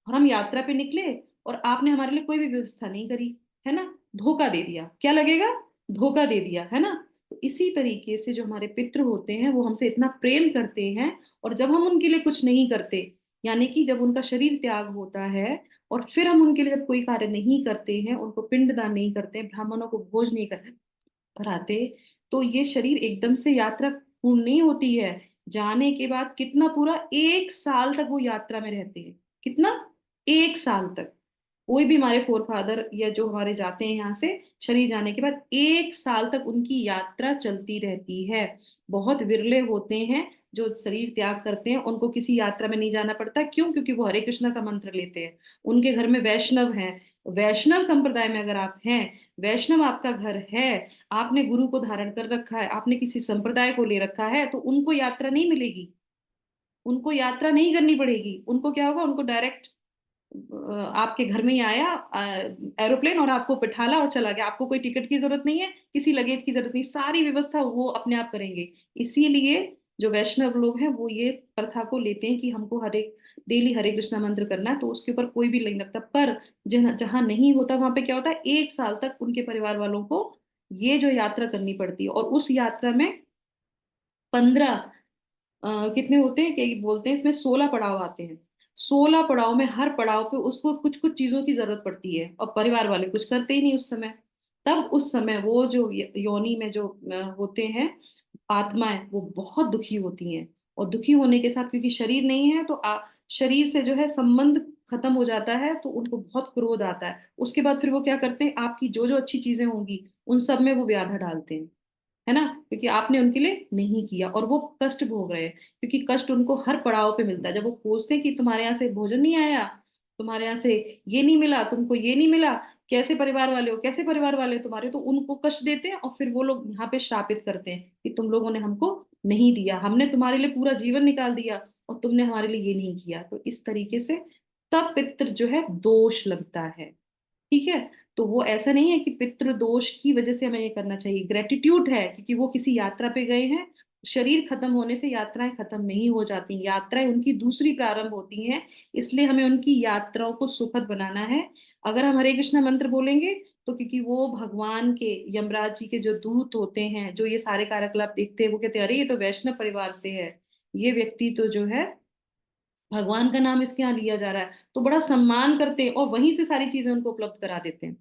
और हम यात्रा पे निकले, और आपने हमारे लिए कोई भी व्यवस्था नहीं करी, है ना? धोखा दे दिया। क्या लगेगा? धोखा दे दिया, है ना? तो इसी तरीके से जो हमारे पितृ होते हैं वो हमसे इतना प्रेम करते हैं, और जब हम उनके लिए कुछ नहीं करते, यानी कि जब उनका शरीर त्याग होता है, और फिर हम उनके लिए जब कोई कार्य नहीं करते हैं, उनको पिंडदान नहीं करते, ब्राह्मणों को भोज नहीं कराते, तो ये शरीर एकदम से यात्रा पूर्ण नहीं होती है। जाने के बाद कितना, पूरा 1 साल तक वो यात्रा में रहते हैं। कितना? 1 साल तक। कोई भी हमारे फोर फादर या जो हमारे जाते हैं यहाँ से, शरीर जाने के बाद 1 साल तक उनकी यात्रा चलती रहती है। बहुत विरले होते हैं जो शरीर त्याग करते हैं, उनको किसी यात्रा में नहीं जाना पड़ता। क्यों? क्योंकि वो हरे कृष्णा का मंत्र लेते हैं। उनके घर में वैष्णव हैं। वैष्णव संप्रदाय में अगर आप हैं, वैष्णव आपका घर है, आपने गुरु को धारण कर रखा है, आपने किसी संप्रदाय को ले रखा है, तो उनको यात्रा नहीं मिलेगी। उनको यात्रा नहीं करनी पड़ेगी। उनको क्या होगा, उनको डायरेक्ट आपके घर में ही आया एरोप्लेन, और आपको बिठाला और चला गया। आपको कोई टिकट की जरूरत नहीं है, किसी लगेज की जरूरत नहीं, सारी व्यवस्था वो अपने आप करेंगे। इसीलिए जो वैष्णव लोग हैं वो ये प्रथा को लेते हैं कि हमको हरे डेली हरे कृष्णा मंत्र करना है, तो उसके ऊपर कोई भी नहीं लगता। पर जहां नहीं होता वहां पे क्या होता है, 1 साल तक उनके परिवार वालों को ये जो यात्रा करनी पड़ती है। और उस यात्रा में 15 कितने होते हैं, क्या बोलते हैं, इसमें 16 पड़ाव आते हैं। 16 पड़ाव में हर पड़ाव पे उसको कुछ कुछ चीजों की जरूरत पड़ती है, और परिवार वाले कुछ करते ही नहीं उस समय। तब उस समय वो जो योनि में जो होते हैं आत्माएं, वो बहुत दुखी होती हैं। और दुखी होने के साथ, क्योंकि शरीर नहीं है, तो शरीर से जो है संबंध खत्म हो जाता है, तो उनको बहुत क्रोध आता है। उसके बाद फिर वो क्या करते हैं, आपकी जो जो अच्छी चीजें होंगी उन सब में वो व्याधा डालते हैं, है ना, क्योंकि आपने उनके लिए नहीं किया, और वो कष्ट भोग रहे हैं। क्योंकि कष्ट उनको हर पड़ाव पे मिलता है। जब वो पूछते हैं कि तुम्हारे यहाँ से भोजन नहीं आया, तुम्हारे यहाँ से ये नहीं मिला, तुमको ये नहीं मिला, कैसे परिवार वाले हो, कैसे परिवार वाले हो तुम्हारे, तो उनको कष्ट देते हैं। और फिर वो लोग यहाँ पे श्रापित करते हैं कि तुम लोगों ने हमको नहीं दिया, हमने तुम्हारे लिए पूरा जीवन निकाल दिया और तुमने हमारे लिए ये नहीं किया। तो इस तरीके से तब पितृ जो है दोष लगता है। ठीक है। तो वो ऐसा नहीं है कि पितृदोष की वजह से हमें ये करना चाहिए, ग्रेटिट्यूड है, क्योंकि वो किसी यात्रा पे गए हैं। शरीर खत्म होने से यात्राएं खत्म नहीं हो जाती, यात्राएं उनकी दूसरी प्रारंभ होती हैं। इसलिए हमें उनकी यात्राओं को सुखद बनाना है। अगर हम हरे कृष्णा मंत्र बोलेंगे, तो क्योंकि वो भगवान के, यमराज जी के जो दूत होते हैं, जो ये सारे कार्यकलाप देखते हैं, वो कहते हैं अरे ये तो वैष्णव परिवार से है, ये व्यक्ति तो जो है भगवान का नाम इसके यहाँ लिया जा रहा है, तो बड़ा सम्मान करते हैं और वहीं से सारी चीजें उनको उपलब्ध करा देते हैं।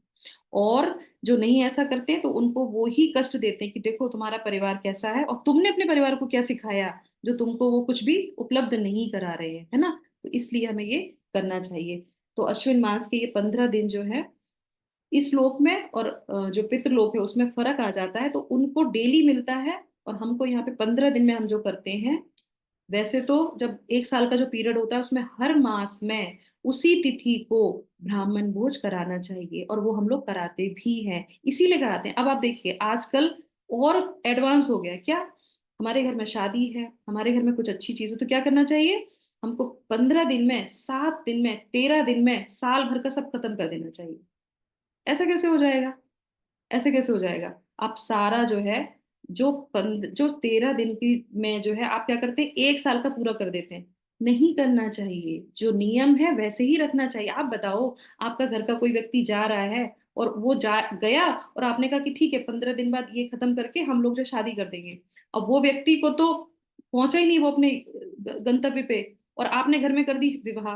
और जो नहीं ऐसा करते तो उनको वो ही कष्ट देते हैं कि देखो तुम्हारा परिवार कैसा है, और तुमने अपने परिवार को क्या सिखाया जो तुमको वो कुछ भी उपलब्ध नहीं करा रहे हैं, है ना। तो इसलिए हमें ये करना चाहिए। तो अश्विन मास के ये 15 दिन जो है, इस लोक में और जो पितृलोक है उसमें फर्क आ जाता है। तो उनको डेली मिलता है, और हमको यहाँ पे 15 दिन में हम जो करते हैं। वैसे तो जब 1 साल का जो पीरियड होता है उसमें हर मास में उसी तिथि को ब्राह्मण भोज कराना चाहिए, और वो हम लोग कराते भी हैं, इसीलिए कराते हैं। अब आप देखिए आजकल और एडवांस हो गया क्या, हमारे घर में शादी है, हमारे घर में कुछ अच्छी चीज है, तो क्या करना चाहिए हमको, 15 दिन में, 7 दिन में, 13 दिन में साल भर का सब खत्म कर देना चाहिए। ऐसा कैसे हो जाएगा? ऐसे कैसे हो जाएगा? आप सारा जो है, जो 13 दिन की में जो है आप क्या करते हैं, 1 साल का पूरा कर देते हैं। नहीं करना चाहिए, जो नियम है वैसे ही रखना चाहिए। आप बताओ, आपका घर का कोई व्यक्ति जा रहा है और वो जा गया, और आपने कहा कि ठीक है 15 दिन बाद ये खत्म करके हम लोग जो शादी कर देंगे। अब वो व्यक्ति को तो पहुंचा ही नहीं वो अपने गंतव्य पे, और आपने घर में कर दी विवाह।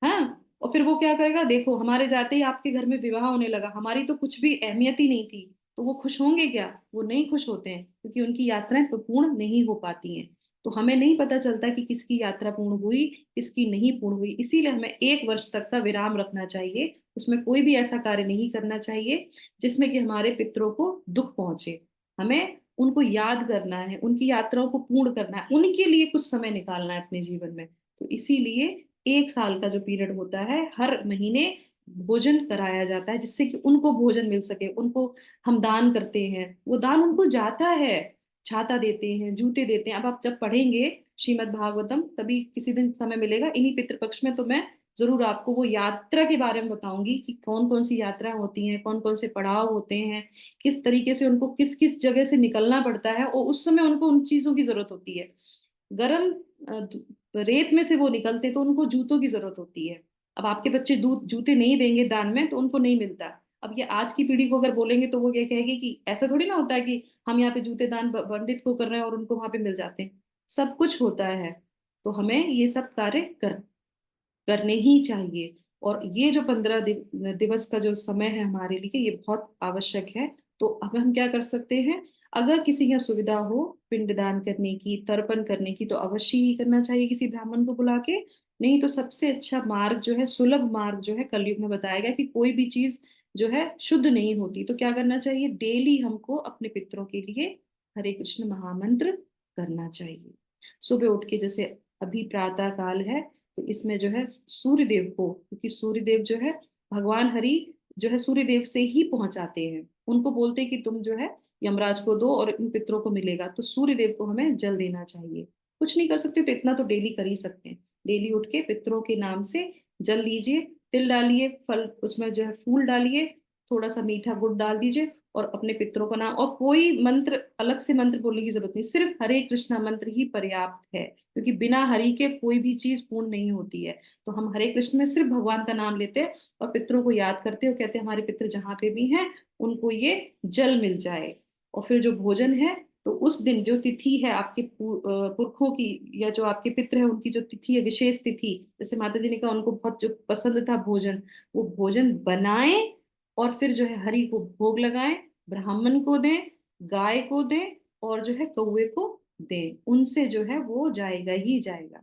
हाँ। और फिर वो क्या करेगा, देखो हमारे जाते ही आपके घर में विवाह होने लगा, हमारी तो कुछ भी अहमियत ही नहीं थी। तो वो खुश होंगे क्या? वो नहीं खुश होते हैं, क्योंकि उनकी यात्राएं पूर्ण नहीं हो पाती हैं। तो हमें नहीं पता चलता कि किसकी यात्रा पूर्ण हुई, किसकी नहीं पूर्ण हुई। इसीलिए हमें 1 वर्ष तक का विराम रखना चाहिए। उसमें कोई भी ऐसा कार्य नहीं करना चाहिए जिसमें कि हमारे पितरों को दुख पहुंचे। हमें उनको याद करना है, उनकी यात्राओं को पूर्ण करना है, उनके लिए कुछ समय निकालना है अपने जीवन में। तो इसीलिए 1 साल का जो पीरियड होता है, हर महीने भोजन कराया जाता है, जिससे कि उनको भोजन मिल सके। उनको हम दान करते हैं, वो दान उनको जाता है। छाता देते हैं, जूते देते हैं। अब आप जब पढ़ेंगे श्रीमद् भागवतम, कभी किसी दिन समय मिलेगा इन्हीं पितृपक्ष में, तो मैं जरूर आपको वो यात्रा के बारे में बताऊंगी कि कौन कौन सी यात्रा होती हैं, कौन कौन से पड़ाव होते हैं, किस तरीके से उनको किस किस जगह से निकलना पड़ता है, और उस समय उनको उन चीजों की जरूरत होती है। गर्म रेत में से वो निकलते तो उनको जूतों की जरूरत होती है। अब आपके बच्चे दूध जूते नहीं देंगे दान में, तो उनको नहीं मिलता। अब ये आज की पीढ़ी को अगर बोलेंगे तो वो ये कहेगी कि ऐसा थोड़ी ना होता है कि हम यहाँ पे जूते दान पंडित को कर रहे हैं और उनको वहां पे मिल जाते हैं। सब कुछ होता है। तो हमें ये सब कार्य करने ही चाहिए। और ये जो 15 दिवस का जो समय है हमारे लिए, ये बहुत आवश्यक है। तो अब हम क्या कर सकते हैं, अगर किसी यहाँ सुविधा हो पिंडदान करने की, तर्पण करने की, तो अवश्य ही करना चाहिए किसी ब्राह्मण को बुला के। नहीं तो सबसे अच्छा मार्ग जो है, सुलभ मार्ग जो है, कलयुग में बताया गया कि कोई भी चीज जो है शुद्ध नहीं होती, तो क्या करना चाहिए, डेली हमको अपने पितरों के लिए हरे कृष्ण महामंत्र करना चाहिए। सुबह उठ के, जैसे अभी प्रातः काल है, तो इसमें जो है सूर्य देव को, क्योंकि सूर्य देव जो है भगवान हरि जो है सूर्य देव से ही पहुंचाते हैं, उनको बोलते हैं कि तुम जो है यमराज को दो और इन पितरों को मिलेगा, तो सूर्य देव को हमें जल देना चाहिए। कुछ नहीं कर सकते तो इतना तो डेली कर ही सकते हैं। डेली उठ के पितरों के नाम से जल लीजिए, तिल डालिए, फल उसमें जो है फूल डालिए, थोड़ा सा मीठा गुड़ डाल दीजिए, और अपने पितरों का नाम, और कोई मंत्र अलग से मंत्र बोलने की जरूरत नहीं, सिर्फ हरे कृष्णा मंत्र ही पर्याप्त है, क्योंकि बिना हरि के कोई भी चीज पूर्ण नहीं होती है। तो हम हरे कृष्ण में सिर्फ भगवान का नाम लेते हैं और पितरों को याद करते हैं और कहते हैं हमारे पितर जहाँ पे भी हैं उनको ये जल मिल जाए। और फिर जो भोजन है, तो उस दिन जो तिथि है आपके पुरखों की, या जो आपके पितृ है उनकी जो तिथि है, विशेष तिथि, जैसे माता जी ने कहा उनको बहुत जो पसंद था भोजन, वो भोजन बनाएं और फिर जो है हरि को भोग लगाएं, ब्राह्मण को दें, गाय को दें, और जो है कौवे को दें, उनसे जो है वो जाएगा ही जाएगा,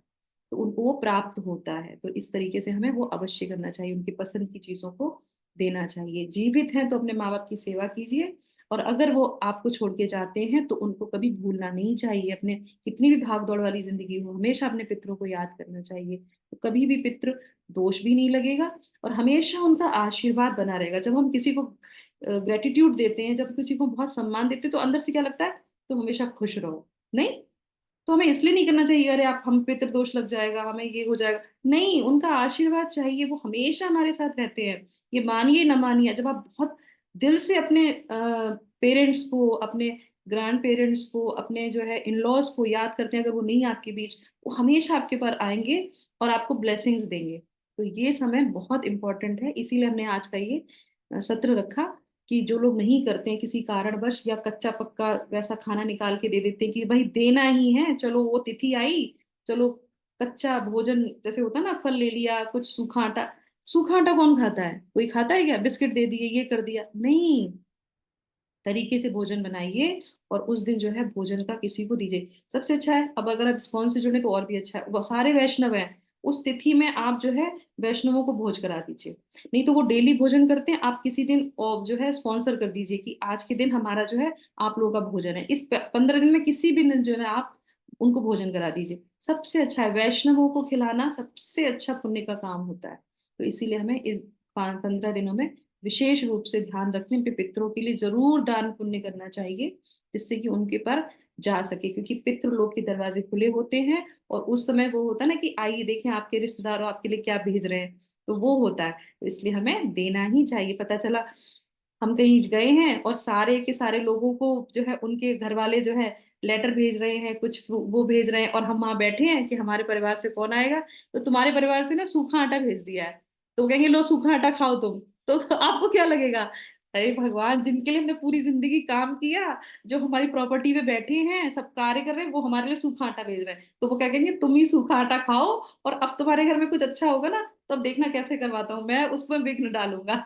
तो उनको वो प्राप्त होता है। तो इस तरीके से हमें वो अवश्य करना चाहिए, उनकी पसंद की चीजों को देना चाहिए। जीवित हैं तो अपने माँ बाप की सेवा कीजिए, और अगर वो आपको छोड़ के जाते हैं तो उनको कभी भूलना नहीं चाहिए। अपने कितनी भी भाग दौड़ वाली जिंदगी हो, हमेशा अपने पितरों को याद करना चाहिए, तो कभी भी पितृ दोष भी नहीं लगेगा, और हमेशा उनका आशीर्वाद बना रहेगा। जब हम किसी को ग्रेटिट्यूड देते हैं, जब किसी को बहुत सम्मान देते हैं, तो अंदर से क्या लगता है, तुम हमेशा खुश रहो। नहीं, तो हमें इसलिए नहीं करना चाहिए अरे आप हम पितृदोष लग जाएगा, हमें ये हो जाएगा, नहीं, उनका आशीर्वाद चाहिए, वो हमेशा हमारे साथ रहते हैं। ये मानिए न मानिए, जब आप बहुत दिल से अपने पेरेंट्स को, अपने ग्रैंड पेरेंट्स को, अपने जो है इन लॉज को याद करते हैं, अगर वो नहीं आपके बीच, वो हमेशा आपके पास आएंगे और आपको ब्लेसिंग्स देंगे। तो ये समय बहुत इंपॉर्टेंट है, इसीलिए हमने आज का ये सत्र रखा, कि जो लोग नहीं करते हैं किसी कारणवश, या कच्चा पक्का वैसा खाना निकाल के दे देते हैं कि भाई देना ही है, चलो वो तिथि आई, चलो कच्चा भोजन, जैसे होता है ना, फल ले लिया, कुछ सूखा आटा, सूखा आटा कौन खाता है, कोई खाता है क्या, बिस्किट दे दिए, ये कर दिया, नहीं, तरीके से भोजन बनाइए, और उस दिन जो है भोजन का किसी को दीजिए, सबसे अच्छा है। अब अगर आप स्पॉन्स से जुड़े तो और भी अच्छा है, वो सारे वैष्णव हैं, उस तिथि में आप जो है वैष्णवों को भोज करा दीजिए। नहीं तो वो डेली भोजन करते हैं, आप किसी दिन और जो है स्पॉन्सर कर दीजिए कि आज के दिन हमारा जो है आप लोगों का भोजन है, इस 15 दिन में किसी भी दिन जो है आप उनको भोजन करा दीजिए, सबसे अच्छा है। वैष्णवों को खिलाना सबसे अच्छा पुण्य का काम होता है। तो इसीलिए हमें इस 15 दिनों में विशेष रूप से ध्यान रखने पे, पितरों के लिए जरूर दान पुण्य करना चाहिए, जिससे कि उनके पर जा सके, क्योंकि पितृ लोक के दरवाजे खुले होते हैं, और उस समय वो होता है ना कि आइए देखें आपके रिश्तेदारों आपके लिए क्या भेज रहे हैं, तो वो होता है। तो इसलिए हमें देना ही चाहिए। पता चला हम कहीं गए हैं और सारे के सारे लोगों को जो है उनके घर वाले जो है लेटर भेज रहे हैं, कुछ वो भेज रहे हैं, और हम वहां बैठे हैं कि हमारे परिवार से कौन आएगा, तो तुम्हारे परिवार से ना सूखा आटा भेज दिया है, तो कहेंगे लो सूखा आटा खाओ तुम, तो आपको क्या लगेगा, अरे भगवान, जिनके लिए हमने पूरी जिंदगी काम किया, जो हमारी प्रॉपर्टी पे बैठे हैं, सब कार्य कर रहे हैं, वो हमारे लिए सूखा आटा भेज रहे हैं, तो वो क्या कहेंगे, तुम ही सूखा आटा खाओ, और अब तुम्हारे घर में कुछ अच्छा होगा ना, तो अब देखना कैसे करवाता हूँ मैं, उसमें विघ्न डालूंगा।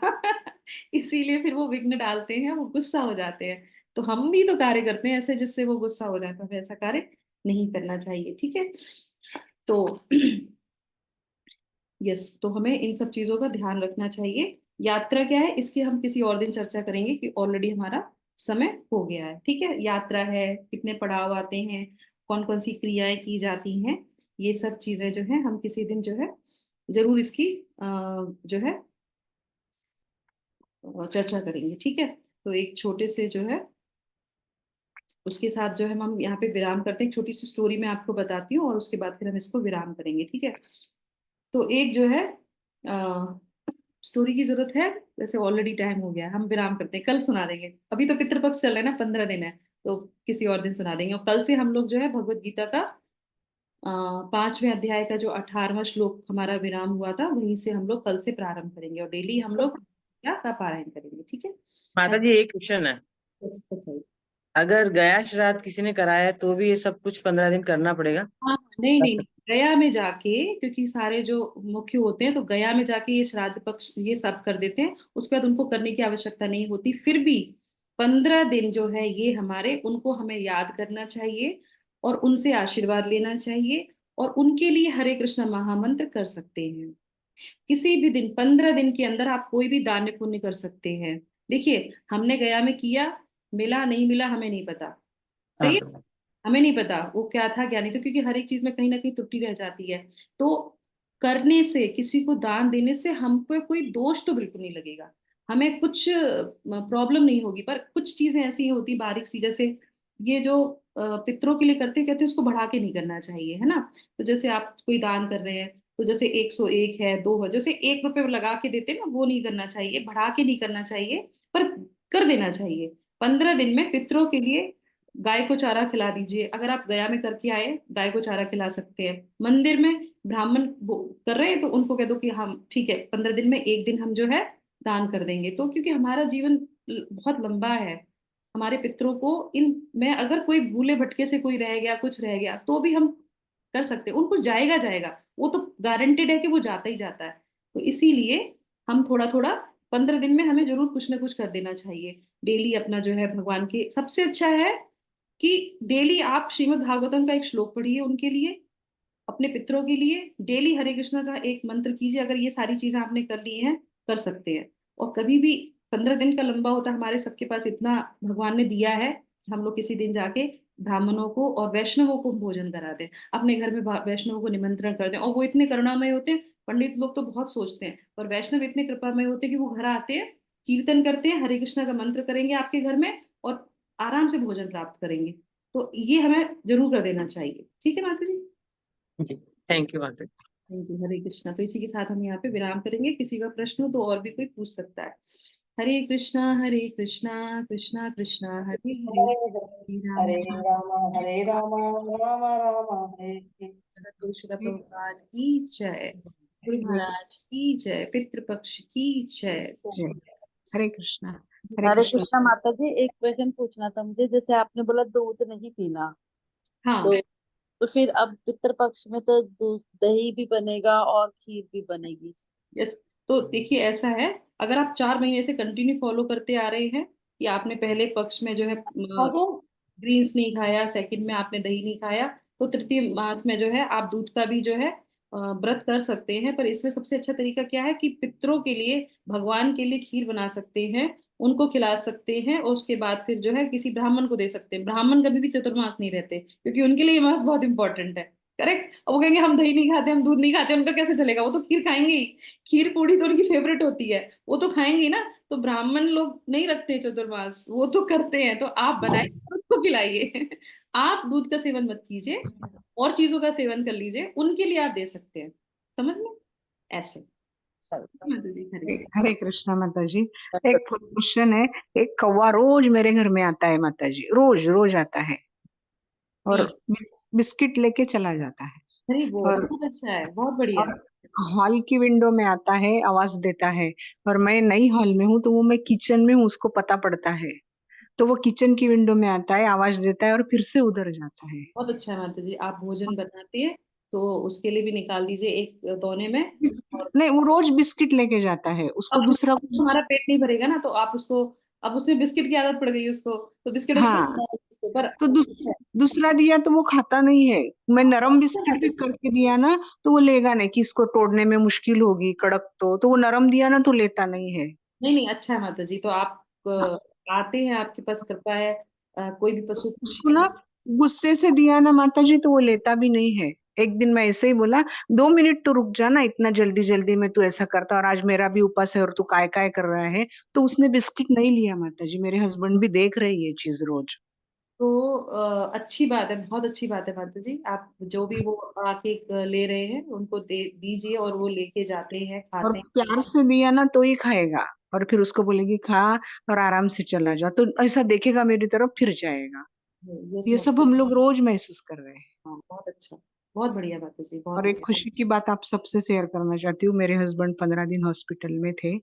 इसीलिए फिर वो विघ्न डालते हैं, वो गुस्सा हो जाते हैं। तो हम भी तो कार्य करते हैं ऐसे जिससे वो गुस्सा हो जाता है, ऐसा कार्य नहीं करना चाहिए, ठीक है। तो यस, तो हमें इन सब चीजों का ध्यान रखना चाहिए। यात्रा क्या है इसकी हम किसी और दिन चर्चा करेंगे, कि ऑलरेडी हमारा समय हो गया है, ठीक है। यात्रा है, कितने पड़ाव आते हैं, कौन कौन सी क्रियाएं की जाती हैं, ये सब चीजें जो है हम किसी दिन जो है जरूर इसकी जो है चर्चा करेंगे, ठीक है। तो एक छोटे से जो है उसके साथ जो है हम यहाँ पे विराम करते हैं, एक छोटी सी स्टोरी मैं आपको बताती हूँ, और उसके बाद फिर हम इसको विराम करेंगे, ठीक है। तो एक जो है स्टोरी की जरूरत है, वैसे ऑलरेडी टाइम हो गया है, हम विराम करते हैं, कल सुना देंगे, अभी तो पितृपक्ष चल रहा है ना, 15 दिन है, तो किसी और दिन सुना देंगे। और कल से हम लोग जो है भगवत गीता का 5वें अध्याय का जो 18वां श्लोक हमारा विराम हुआ था, वहीं से हम लोग कल से प्रारंभ करेंगे, और डेली हम लोग गीता का पारायण करेंगे, ठीक है। माता जी एक क्वेश्चन है, बताइए। अगर गया श्राद्ध किसी ने कराया है तो भी ये सब कुछ 15 दिन करना पड़ेगा? हाँ, नहीं नहीं नहीं, गया में जाके, क्योंकि सारे जो मुख्य होते हैं तो गया में जाके ये श्राद्ध पक्ष ये सब कर देते हैं, उसके बाद उनको करने की आवश्यकता नहीं होती। फिर भी 15 दिन जो है ये हमारे, उनको हमें याद करना चाहिए और उनसे आशीर्वाद लेना चाहिए, और उनके लिए हरे कृष्ण महामंत्र कर सकते हैं। किसी भी दिन 15 दिन के अंदर आप कोई भी दान पुण्य कर सकते हैं। देखिए, हमने गया में किया, मिला नहीं मिला हमें नहीं पता, सही है? हाँ हमें नहीं पता वो क्या था क्या नहीं, तो क्योंकि हर एक चीज में कहीं ना कहीं त्रुटि रह जाती है। तो करने से, किसी को दान देने से हम पे कोई दोष तो बिल्कुल नहीं लगेगा, हमें कुछ प्रॉब्लम नहीं होगी। पर कुछ चीजें ऐसी होती बारीक सी, जैसे ये जो पितरों के लिए करते हैं, कहते हैं उसको बढ़ा के नहीं करना चाहिए, है ना? तो जैसे आप कोई दान कर रहे हैं, तो जैसे 101 है, 2 है, जैसे 1 रुपए लगा के देते हैं ना, वो नहीं करना चाहिए, बढ़ा के नहीं करना चाहिए, पर कर देना चाहिए। 15 दिन में पितरों के लिए गाय को चारा खिला दीजिए। अगर आप गया में करके आए, गाय को चारा खिला सकते हैं। मंदिर में ब्राह्मण कर रहे हैं, तो उनको कह दो कि हम ठीक है, 15 दिन में एक दिन हम जो है दान कर देंगे। तो क्योंकि हमारा जीवन बहुत लंबा है, हमारे पितरों को इन में अगर कोई भूले भटके से कोई रह गया, कुछ रह गया, तो भी हम कर सकते हैं। उनको जाएगा जाएगा, वो तो गारंटेड है कि वो जाता ही जाता है। तो इसीलिए हम थोड़ा थोड़ा 15 दिन में हमें जरूर कुछ ना कुछ कर देना चाहिए। डेली अपना जो है भगवान के, सबसे अच्छा है कि डेली आप श्रीमद् भागवतम का एक श्लोक पढ़िए उनके लिए, अपने पितरों के लिए। डेली हरे कृष्णा का एक मंत्र कीजिए। अगर ये सारी चीजें आपने कर ली हैं, कर सकते हैं। और कभी भी 15 दिन का लंबा होता है, हमारे सबके पास इतना भगवान ने दिया है कि हम लोग किसी दिन जाके ब्राह्मणों को और वैष्णवों को भोजन करा दें, अपने घर में वैष्णवों को निमंत्रण कर दें। और वो इतने करुणामय होते हैं, पंडित लोग तो बहुत सोचते हैं, पर वैष्णव इतने कृपामय होते हैं कि वो घर आते हैं, कीर्तन करते हैं, हरे कृष्णा का मंत्र करेंगे आपके घर में, और आराम से भोजन प्राप्त करेंगे। तो ये हमें जरूर कर देना चाहिए। ठीक है माता जी? जी, थैंक यू माता जी। Thank you. हरे कृष्णा। तो इसी के साथ हम यहाँ पे विराम करेंगे। किसी का प्रश्न हो तो और भी कोई पूछ सकता है। हरे कृष्णा, हरे कृष्णा, कृष्णा कृष्णा हरे हरे, हरे हरे राम, हरे राम हरे राम राम राम हरे हरे। श्रील प्रभुपाद की जय, गुरु महाराज की जय, पितृपक्ष की जय। जय। हरे कृष्णा। हरे हरे कृष्णा। कृष्णा माता जी, एक क्वेश्चन पूछना था मुझे। जैसे आपने बोला दूध नहीं पीना, हाँ, तो फिर अब पितृपक्ष में तो दूध दही भी बनेगा और खीर भी बनेगी। यस। तो देखिए ऐसा है, अगर आप 4 महीने से कंटिन्यू फॉलो करते आ रहे हैं कि आपने पहले पक्ष में जो है आगे ग्रीन्स नहीं खाया, सेकंड में आपने दही नहीं खाया, तो तृतीय मास में जो है आप दूध का भी जो है व्रत कर सकते हैं। पर इसमें सबसे अच्छा तरीका क्या है कि पितरों के लिए, भगवान के लिए खीर बना सकते हैं, उनको खिला सकते हैं, और उसके बाद फिर जो है किसी ब्राह्मण को दे सकते हैं। ब्राह्मण कभी भी चतुर्मास नहीं रहते, क्योंकि उनके लिए ये मास बहुत इंपॉर्टेंट है। करेक्ट। और वो कहेंगे हम दही नहीं खाते, हम दूध नहीं खाते, उनका कैसे चलेगा? वो तो खीर खाएंगे ही। खीर पूड़ी तो उनकी फेवरेट होती है, वो तो खाएंगे ही ना। तो ब्राह्मण लोग नहीं रखते चतुर्मास, वो तो करते हैं। तो आप बनाइए और उनको खिलाइए। आप दूध का सेवन मत कीजिए, और चीजों का सेवन कर लीजिए, उनके लिए आप दे सकते हैं। समझ में? ऐसे। माता जी, हरे कृष्ण। हरे कृष्णा माता जी। एक क्वेश्चन है। एक कौवा रोज मेरे घर में आता है माता जी, रोज रोज आता है और हम्म। बिस्किट लेके चला जाता है। अरे वो और बहुत अच्छा है, बहुत बढ़िया। और हॉल की विंडो में आता है, आवाज देता है। और मैं नई हॉल में हूँ, तो वो मैं किचन में हूँ, उसको पता पड़ता है। तो वो किचन की विंडो में आता है, आवाज देता है और फिर से उधर जाता है। बहुत अच्छा है माता जी। आप भोजन बनाते हैं तो उसके लिए भी निकाल दीजिए एक दोने में। और नहीं, वो रोज बिस्किट लेके जाता है, उसको अब दूसरा कुछ। हमारा पेट नहीं भरेगा ना, तो आप उसको, अब उसने बिस्किट की आदत पड़ गई उसको, तो बिस्किट अच्छा हाँ, लगता है उसको, पर तो दूसरा दिया तो वो खाता नहीं है। मैं नरम बिस्किट भी करके दिया ना, तो वो लेगा नहीं, कि इसको तोड़ने में मुश्किल होगी, कड़क। तो वो नरम दिया ना, तो लेता नहीं है। नहीं नहीं, अच्छा है माता जी। तो आप हाँ, आते हैं, आपके पास कृपा है। कोई भी तो पशु उसको पक्षी ना गुस्से से दिया ना माता जी, तो वो लेता भी नहीं है। एक दिन मैं ऐसे ही बोला, 2 मिनट तो रुक जाना, इतना जल्दी जल्दी में तू ऐसा करता, और आज मेरा भी उपास है और तू काय काय कर रहा है। तो उसने बिस्किट नहीं लिया माता जी। मेरे हस्बैंड भी देख रहे हैं ये चीज रोज। तो अच्छी बात है, बहुत अच्छी बात है माता जी। आप जो भी वो आके ले रहे हैं उनको दे दीजिए, और वो लेके जाते हैं, और खाते हैं। प्यार से दिया ना तो ही खाएगा। और फिर उसको बोलेगी खा और आराम से चला जा, तो ऐसा देखेगा मेरी तरफ, फिर जाएगा। ये ये सब। सब हम लोग रोज महसूस कर रहे हैं। हाँ, बहुत अच्छा, बहुत बढ़िया माता जी, बहुत और एक बढ़िया। खुशी की बात आप सबसे शेयर करना चाहती हूँ। मेरे हस्बैंड 15 दिन हॉस्पिटल में थे, हाँ,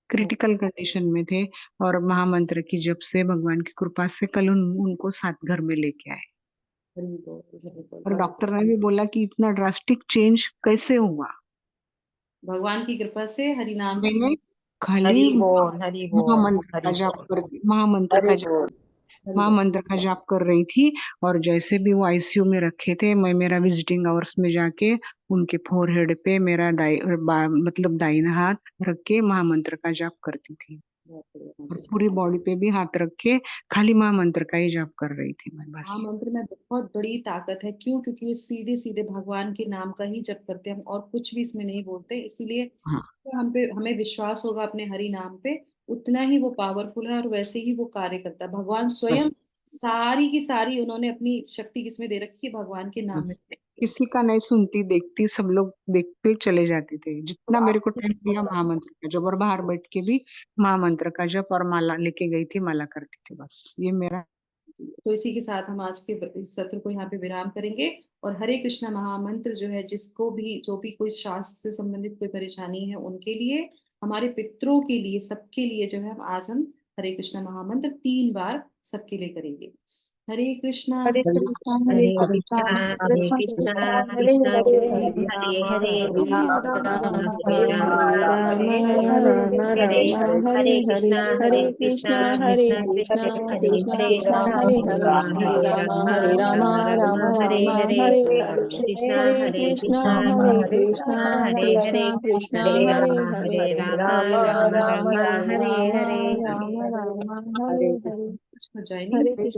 क्रिटिकल कंडीशन में थे। और महामंत्र की जप से, भगवान की कृपा से, कल उनको साथ घर में लेके आए। हरि बोल, हरि बोल। और डॉक्टर ने भी बोला कि इतना ड्रास्टिक चेंज कैसे हुआ। भगवान की कृपा से, हरि नाम से। मैंने खाली हरि बोल, हरि बोल, महामंत्र का हरि जाप बोल, कर महामंत्र हरि का बोल, हरि बोल। महामंत्र का जाप कर रही थी। और जैसे भी वो आईसीयू में रखे थे, मैं मेरा विजिटिंग आवर्स में जाके उनके फोरहेड पे मेरा मतलब दाहिना हाथ रख के महामंत्र का जाप करती थी, और पूरी बॉडी पे भी हाथ रख के खाली महामंत्र का ही जाप कर रही थी मैं बस। महामंत्र में बहुत बड़ी ताकत है। क्यों? क्योंकि ये सीधे सीधे भगवान के नाम का ही जप करते हैं हम, और कुछ भी इसमें नहीं बोलते। इसीलिए हाँ हमें विश्वास होगा अपने हरि नाम पे, उतना ही वो पावरफुल है और वैसे ही वो कार्य करता है। भगवान स्वयं बस सारी की सारी उन्होंने अपनी शक्ति किसमें दे रखी है? भगवान के नाम में बस दे रखी है। किसी का नहीं सुनती देखती, सब लोग देखते चले जाते थे। तो जितना मेरे को आप टाइम दिया महामंत्र का जब, और बाहर बैठ के भी महामंत्र का जप और माला लेके गई थी, माला करती थी। बस ये मेरा। तो इसी के साथ हम आज के इस सत्र को यहाँ पे विराम करेंगे। और हरे कृष्णा महामंत्र जो है, जिसको भी जो भी कोई शास्त्र से संबंधित कोई परेशानी है उनके लिए, हमारे पितरों के लिए, सबके लिए जो है आज हम हरे कृष्णा महामंत्र 3 बार सबके लिए करेंगे। हरे कृष्णा हरे हरे कृष्णा कृष्णा हरे हरे कृष्णा कृष्णा, कृष्ण हरे कृष्ण कृष्णा, हरे कृष्णा हरे कृष्णा, हरे हरे, राम राम राम हरे राम राम, राम हरे राम हरे, हरे हरे हरे कृष्णा, हरे हरे कृष्णा कृष्णा, हरे कृष्णा कृष्णा कृष्णा, हरे कृष्ण हरे, कृष्ण हरे राम हरे राम, हरे हरे राम राम, हरे राम राम राम राम, हरे राम हरे, हरे हरे हरे कृष्णा, हरे हरे कृष्णा कृष्णा, हरे हरे कृष्णा कृष्णा, हरे कृष्ण हरे, कृष्ण हरे हरे राम, हरे हरे राम, राम राम राम राम, राम हरे राम हरे। राम राम हरे हरे कृष्ण। जय हरे हिंद। कृष्ण।